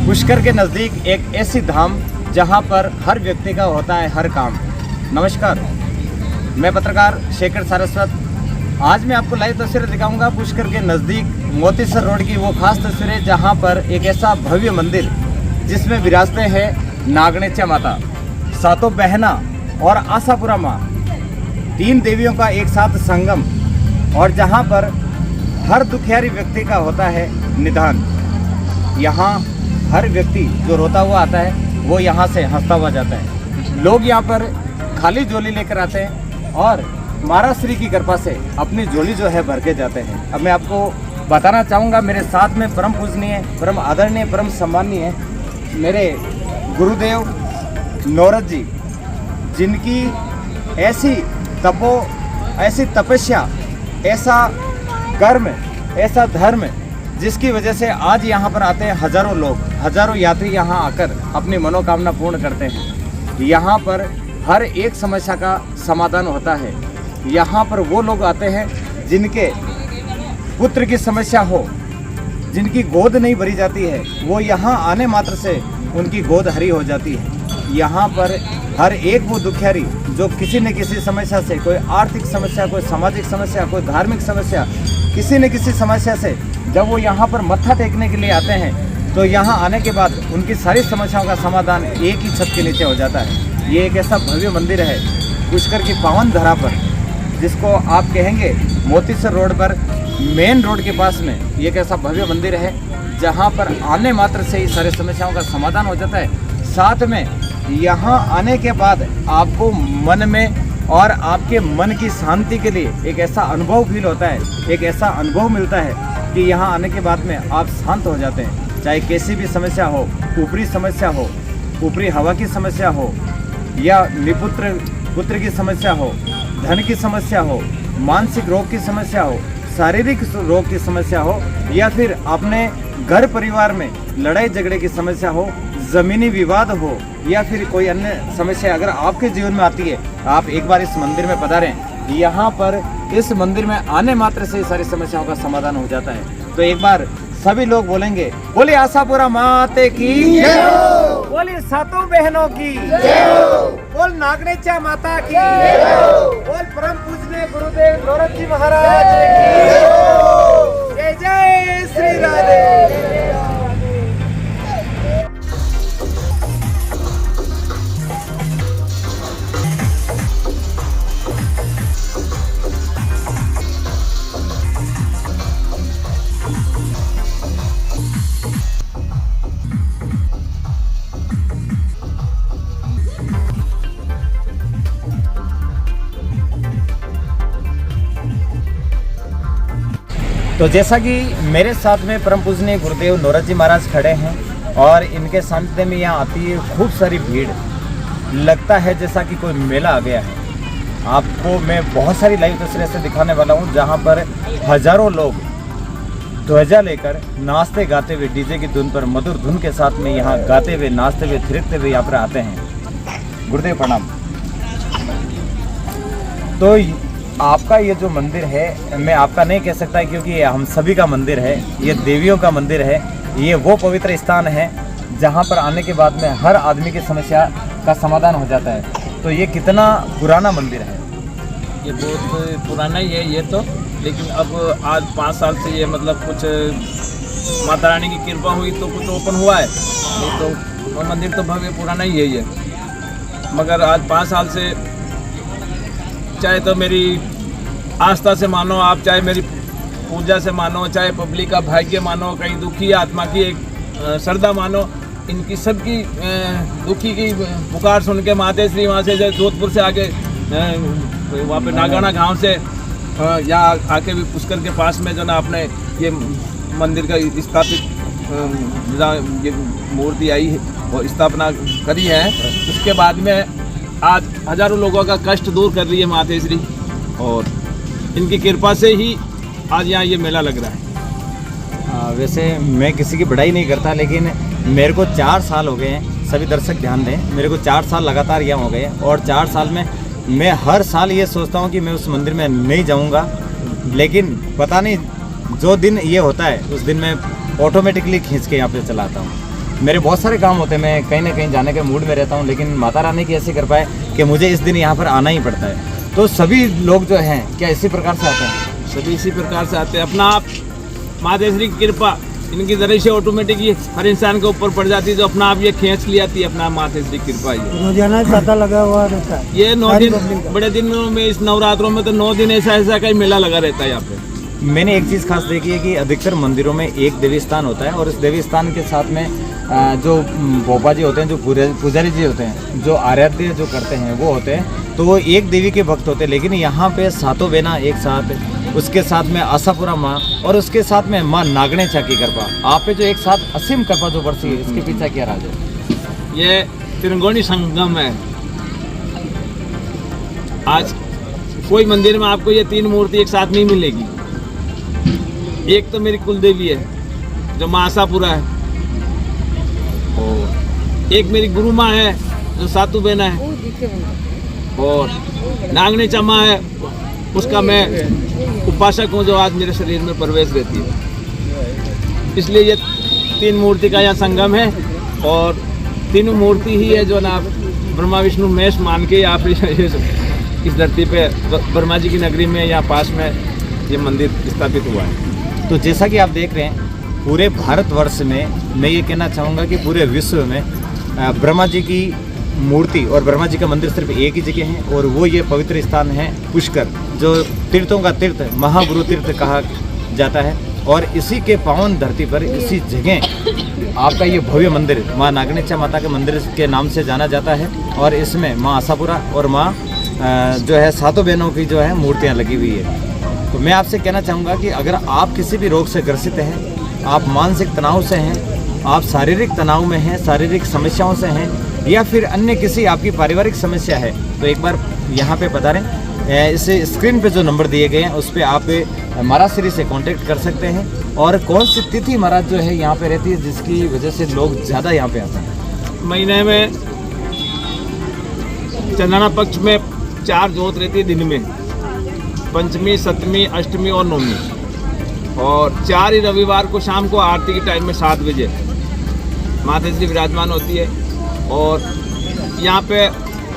पुष्कर के नज़दीक एक ऐसी धाम जहां पर हर व्यक्ति का होता है हर काम। नमस्कार, मैं पत्रकार शेखर सारस्वत। आज मैं आपको लाइव तस्वीरें दिखाऊंगा पुष्कर के नज़दीक मोतीसर रोड की वो खास तस्वीरें जहां पर एक ऐसा भव्य मंदिर जिसमें विराजते हैं नागणेच्या माता, सातों बहना और आशापुरा माँ, 3 देवियों का एक साथ संगम, और जहां पर हर दुखियारी व्यक्ति का होता है निदान। यहाँ हर व्यक्ति जो रोता हुआ आता है वो यहाँ से हंसता हुआ जाता है। लोग यहाँ पर खाली झोली लेकर आते हैं और महाराज श्री की कृपा से अपनी झोली जो है भर के जाते हैं। अब मैं आपको बताना चाहूँगा, मेरे साथ में परम पूजनीय, परम आदरणीय, परम सम्मानीय मेरे गुरुदेव नौरत जी, जिनकी ऐसी तपस्या, ऐसा कर्म, ऐसा धर्म, जिसकी वजह से आज यहाँ पर आते हैं हज़ारों लोग, हज़ारों यात्री यहाँ आकर अपनी मनोकामना पूर्ण करते हैं। यहाँ पर हर एक समस्या का समाधान होता है। यहाँ पर वो लोग आते हैं जिनके पुत्र की समस्या हो, जिनकी गोद नहीं भरी जाती है, वो यहाँ आने मात्र से उनकी गोद हरी हो जाती है। यहाँ पर हर एक वो दुखियारी जो किसी न किसी समस्या से, कोई आर्थिक समस्या, कोई सामाजिक समस्या, कोई धार्मिक समस्या, किसी न किसी समस्या से जब वो यहाँ पर मत्था टेकने के लिए आते हैं तो यहाँ आने के बाद उनकी सारी समस्याओं का समाधान एक ही छत के नीचे हो जाता है। ये एक ऐसा भव्य मंदिर है पुष्कर की पावन धरा पर, जिसको आप कहेंगे मोतीसर रोड पर मेन रोड के पास में ये एक ऐसा भव्य मंदिर है जहाँ पर आने मात्र से ही सारी समस्याओं का समाधान हो जाता है। साथ में यहाँ आने के बाद आपको मन में और आपके मन की शांति के लिए एक ऐसा अनुभव फील होता है, एक ऐसा अनुभव मिलता है कि यहाँ आने के बाद में आप शांत हो जाते हैं। चाहे कैसी भी समस्या हो, ऊपरी समस्या हो, ऊपरी हवा की समस्या हो, या पुत्र की समस्या हो, धन की समस्या हो, मानसिक रोग की समस्या हो, शारीरिक रोग की समस्या हो, या फिर अपने घर परिवार में लड़ाई झगड़े की समस्या हो, ज़मीनी विवाद हो, या फिर कोई अन्य समस्या अगर आपके जीवन में आती है, आप एक बार इस मंदिर में पधारें। यहाँ पर इस मंदिर में आने मात्र से सारी समस्याओं का समाधान हो जाता है। तो एक बार सभी लोग बोलेंगे, बोले आशापुरा माते की जय हो, बोले सातों बहनों की जय हो, बोल नागणेच्या माता की जय हो, बोल परम पूजनीय गुरुदेव नौरत जी महाराज की जय हो। जय जय श्री राधे। तो जैसा कि मेरे साथ में परम पूजनीय गुरुदेव नौरत जी महाराज खड़े हैं और इनके सानिध्य में यहाँ आती है खूब सारी भीड़, लगता है जैसा कि कोई मेला आ गया है। आपको मैं बहुत सारी लाइव तस्वीरें से दिखाने वाला हूँ जहाँ पर हज़ारों लोग ध्वजा लेकर नाचते गाते हुए डीजे की धुन पर, मधुर धुन के साथ में यहाँ गाते हुए, नाचते हुए, थिरकते हुए यहाँ पर आते हैं। गुरुदेव प्रणाम। तो आपका ये जो मंदिर है, मैं आपका नहीं कह सकता क्योंकि ये हम सभी का मंदिर है, ये देवियों का मंदिर है। ये वो पवित्र स्थान है जहाँ पर आने के बाद में हर आदमी की समस्या का समाधान हो जाता है। तो ये कितना पुराना मंदिर है? ये बहुत पुराना ही है ये तो, लेकिन अब आज 5 साल से ये मतलब कुछ माता रानी की कृपा हुई तो कुछ ओपन हुआ है, नहीं तो मंदिर तो भव्य पुराना ही है ये। मगर आज 5 साल से, चाहे तो मेरी आस्था से मानो आप, चाहे मेरी पूजा से मानो, चाहे पब्लिक का भाग्य मानो, कहीं दुखी आत्मा की एक श्रद्धा मानो, इनकी सबकी दुखी की पुकार सुन के माते श्री वहाँ से जोधपुर से आके वहाँ पे नागाना गांव से यहाँ आके भी पुष्कर के पास में जो ना आपने ये मंदिर का स्थापित ये मूर्ति आई है और स्थापना करी है, उसके बाद में आज हज़ारों लोगों का कष्ट दूर कर रही है मातेश्वरी, और इनकी कृपा से ही आज यहाँ ये मेला लग रहा है। वैसे मैं किसी की बड़ाई नहीं करता, लेकिन मेरे को 4 साल हो गए हैं, सभी दर्शक ध्यान दें, मेरे को 4 साल लगातार यहाँ हो गए हैं, और 4 साल में मैं हर साल ये सोचता हूँ कि मैं उस मंदिर में नहीं जाऊँगा, लेकिन पता नहीं जो दिन ये होता है उस दिन मैं ऑटोमेटिकली खींच के यहाँ पे चला आता हूँ। मेरे बहुत सारे काम होते हैं, मैं कहीं ना कहीं जाने के मूड में रहता हूँ, लेकिन माता रानी की ऐसी कृपा है कि मुझे इस दिन यहाँ पर आना ही पड़ता है। तो सभी लोग जो हैं क्या इसी प्रकार से आते हैं? सभी इसी प्रकार से आते हैं। अपना आप मातेश्वरी की कृपा इनकी जरिए से ऑटोमेटिक ये हर इंसान के ऊपर पड़ जाती है, जो अपना आप ये खींच ली आती है अपना मातेश्वरी की कृपा। ये रोजाना ही पता लगा हुआ रहता है। ये 9 दिन बड़े दिनों में, इस नवरात्रों में तो 9 दिन ऐसा का ही मेला लगा रहता है यहाँ पे। मैंने एक चीज़ खास देखी है कि अधिकतर मंदिरों में एक देवी स्थान होता है और इस देवी स्थान के साथ में जो बोपा जी होते हैं, जो पुजारी जी होते हैं, जो आराध्य जो करते हैं वो होते हैं, तो वो एक देवी के भक्त होते हैं। लेकिन यहाँ पे सातों बहना एक साथ, उसके साथ में आशापुरा माँ और उसके साथ में माँ नागणेचा की कृपा, आप पे जो एक साथ असीम कृपा जो बरसी है, इसके पीछे क्या राज है? ये त्रिकोणी संगम है। आज कोई मंदिर में आपको ये 3 मूर्ति एक साथ नहीं मिलेगी। एक तो मेरी कुल देवी है जो माँ आशापुरा है, और एक मेरी गुरु माँ है जो सातु बहना है, और नागनेचा माँ है, उसका मैं उपासक हूँ जो आज मेरे शरीर में प्रवेश रहती है। इसलिए ये 3 मूर्ति का यहाँ संगम है, और तीनों मूर्ति ही है जो ना ब्रह्मा विष्णु महेश मान के आप इस धरती पे ब्रह्मा जी की नगरी में या पास में ये मंदिर स्थापित हुआ है। तो जैसा कि आप देख रहे हैं, पूरे भारतवर्ष में मैं ये कहना चाहूँगा कि पूरे विश्व में ब्रह्मा जी की मूर्ति और ब्रह्मा जी का मंदिर सिर्फ एक ही जगह है, और वो ये पवित्र स्थान है पुष्कर, जो तीर्थों का तीर्थ, महागुरु तीर्थ कहा जाता है। और इसी के पावन धरती पर, इसी जगह आपका ये भव्य मंदिर माँ नागनेचा माता के मंदिर के नाम से जाना जाता है। और इसमें माँ आशापुरा और माँ जो है सातों बहनों की जो है मूर्तियाँ लगी हुई है। तो मैं आपसे कहना चाहूँगा कि अगर आप किसी भी रोग से ग्रसित हैं, आप मानसिक तनाव से हैं, आप शारीरिक तनाव में हैं, शारीरिक समस्याओं से हैं, या फिर अन्य किसी आपकी पारिवारिक समस्या है, तो एक बार यहाँ पे पधारें। इस स्क्रीन पे जो नंबर दिए गए हैं उस पर आप महाराज श्री से कांटेक्ट कर सकते हैं। और कौन सी तिथि महाराज जो है यहाँ पे रहती है जिसकी वजह से लोग ज़्यादा यहाँ पे आते हैं? महीने में चंद्रमा पक्ष में 4 जोत रहती है दिन में, पंचमी, सप्तमी, अष्टमी और नवमी, और 4 ही रविवार को शाम को आरती के टाइम में 7 बजे मातेश्वरी विराजमान होती है। और यहाँ पे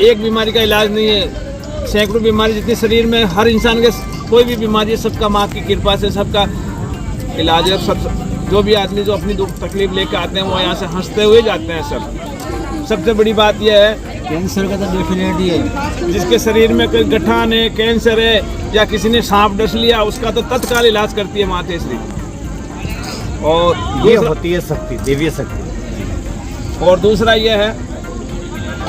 एक बीमारी का इलाज नहीं है, सैकड़ों बीमारी जितनी शरीर में हर इंसान के कोई भी बीमारी है, सबका माँ की कृपा से सबका इलाज है। सब जो भी आदमी जो अपनी दुख तकलीफ लेकर आते हैं वो यहाँ से हंसते हुए जाते हैं सब। सबसे बड़ी बात यह है, कैंसर का तो डेफिनेटली है, जिसके शरीर में कोई गठान है, कैंसर है, या किसी ने सांप डस लिया, उसका तो तत्काल इलाज करती है मातेश्वरी। और ये होती है शक्ति, देवीय शक्ति। और दूसरा ये है,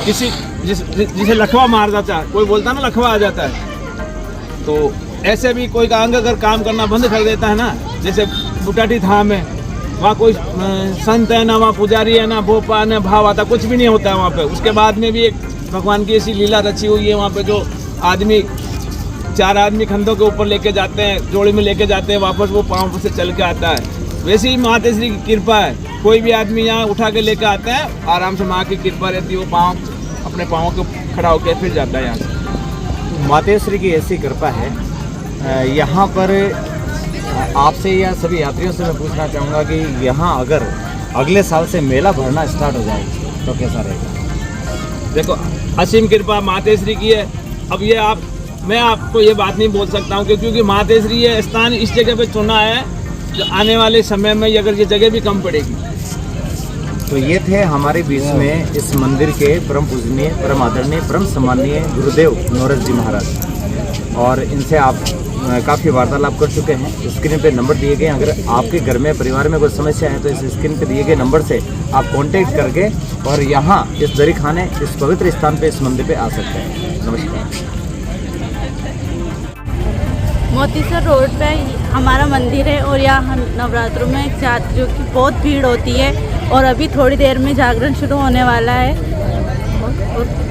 किसी जिसे लखवा मार जाता है, कोई बोलता है ना लखवा आ जाता है, तो ऐसे भी कोई का अंग अगर काम करना बंद कर देता है ना, जैसे बुटाटी धाम है, वहाँ कोई संत है ना, वहाँ पुजारी है ना, भोपा ना, भाव आता, कुछ भी नहीं होता है वहाँ पे। उसके बाद में भी एक भगवान की ऐसी लीला रची हुई है वहाँ पे, जो आदमी 4 आदमी खंधों के ऊपर लेके जाते हैं, जोड़े में लेके जाते हैं, वापस वो पाँव से चल के आता है। वैसे ही मातेश्वरी की कृपा है, कोई भी आदमी यहाँ उठा के लेके आता है, आराम से माँ की कृपा रहती है, वो पाँव अपने पाँव के खड़ा होकर फिर जाता है यहाँ से। मातेश्वरी की ऐसी कृपा है। यहाँ पर आपसे या सभी यात्रियों से मैं पूछना चाहूँगा कि यहाँ अगर अगले साल से मेला भरना स्टार्ट हो जाए तो कैसा रहेगा? देखो, असीम कृपा मातेश्वरी की है। अब ये मैं आपको ये बात नहीं बोल सकता हूँ क्योंकि मातेश्वरी ये स्थान इस जगह पे चुना है, जो आने वाले समय में अगर ये जगह भी कम पड़ेगी। तो ये थे हमारे बीच में इस मंदिर के परम पूजनीय, परम आदरणीय, परम सम्माननीय गुरुदेव नौरस जी महाराज, और इनसे आप काफ़ी वार्तालाप कर चुके हैं। स्क्रीन पे नंबर दिए गए, अगर आपके घर में परिवार में कोई समस्या है तो इस स्क्रीन पे दिए गए नंबर से आप कांटेक्ट करके और यहाँ इस दरी खाने, इस पवित्र स्थान पे, इस मंदिर पे आ सकते हैं। नमस्कार। मोतीसर रोड पे हमारा मंदिर है और यहाँ नवरात्रों में यात्रियों की बहुत भीड़ होती है, और अभी थोड़ी देर में जागरण शुरू होने वाला है। और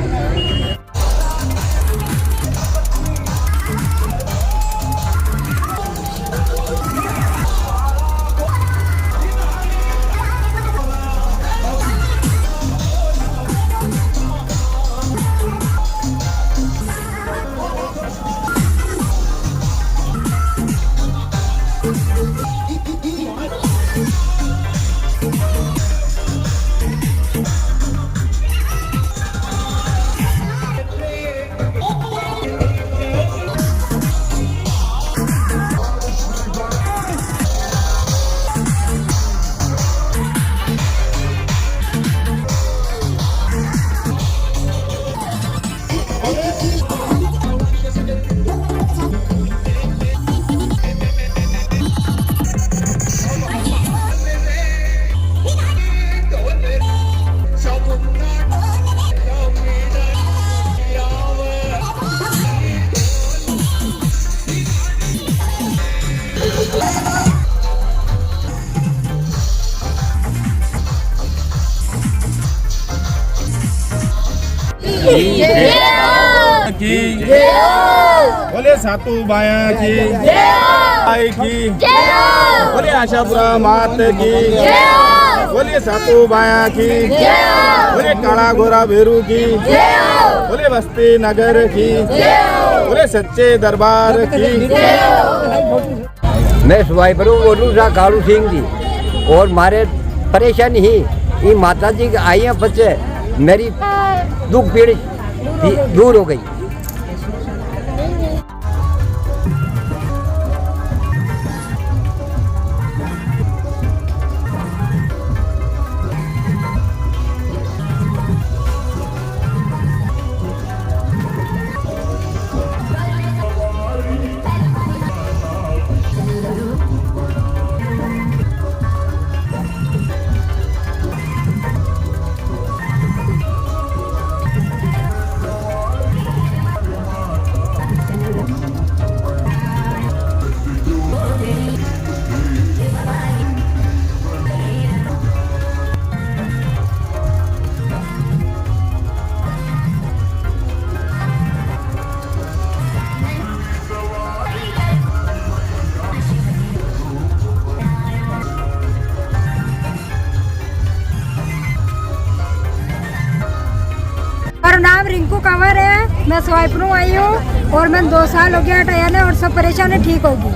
की बोले सातू बाया की आई की बोले आशापुरा मात की बोले सातू बाया की बोले काला गोरा भेरू की बोले बस्ती नगर की बोले सच्चे दरबार की। मैं सुवाईपुर बोलूँ सा कालू सिंह जी और मारे परेशानी ही ये माता जी की आई हैं बच्चे मेरी दुख पीड़ दूर हो गई। मेरा नाम रिंकू कंवर है, मैं सुवाईपुर आई हूँ और मैं 2 साल हो गया टया ने और सब परेशानी ठीक होगी।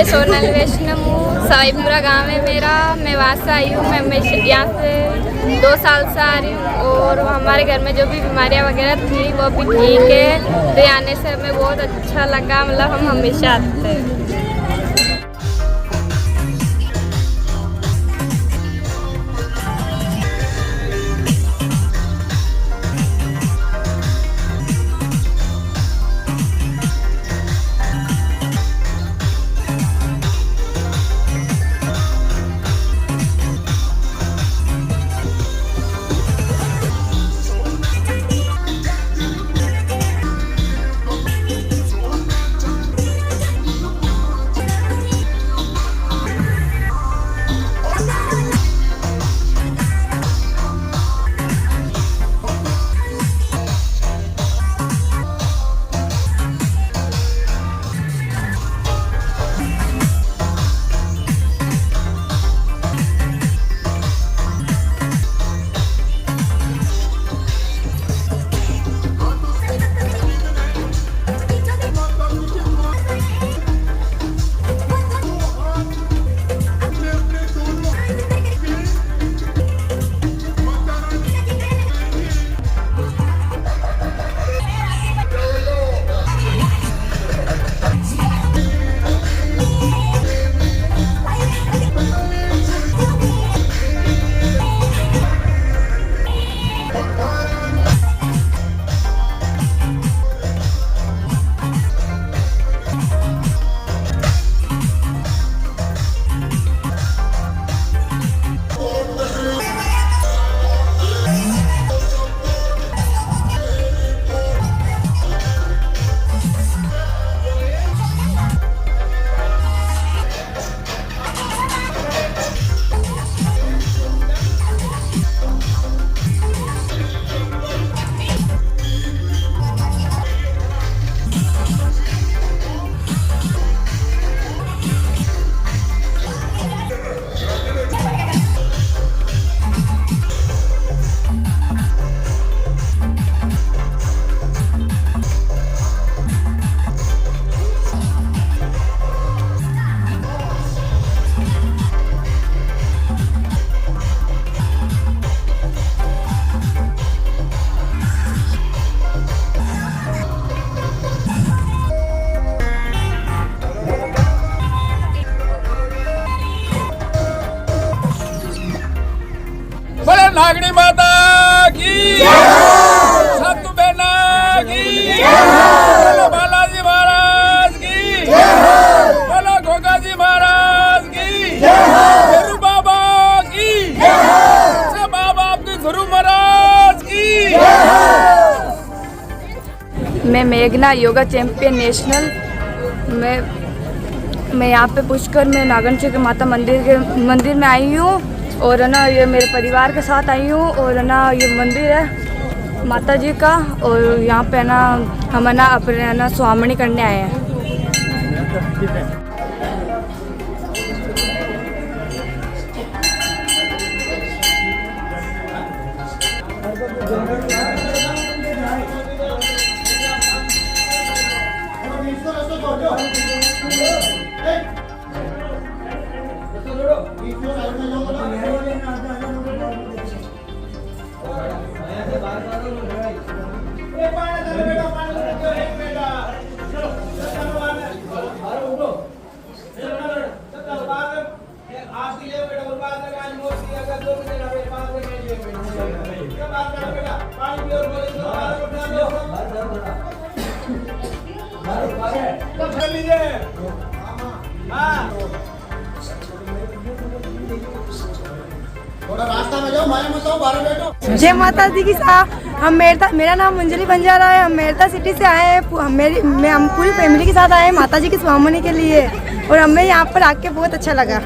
मैं सोनल वैष्णव हूँ, साईपुरा गांव है मेरा। मैं वहाँ से आई हूँ। मैं यहाँ से 2 साल से आ रही हूँ और हमारे घर में जो भी बीमारियाँ वगैरह थी वो भी ठीक है। तो आने से हमें बहुत अच्छा लगा, मतलब हम हमेशा आते हैं। नागनी माता की, सत्तू बेना की, बोलो बालाजी महाराज की, बोलो गोगा जी महाराज की, गुरु बाबा की, सब बाबा आपके गुरु महाराज की। मैं मेघना, योगा चैंपियन नेशनल। मैं यहाँ पे पुष्कर में नागनचक्र माता मंदिर में आई हूँ और है ना ये मेरे परिवार के साथ आई हूँ और है ना ये मंदिर है माता जी का और यहाँ पे ना हम है ना अपने है ना स्वामणी करने आए हैं। जय माता दी की हम मेरा नाम अंजलि बंजारा है। हम मेरता सिटी से आए हैं। हम पूरी फैमिली के साथ आए हैं माता जी की स्वामनी के लिए और हमें यहाँ पर आके बहुत अच्छा लगा।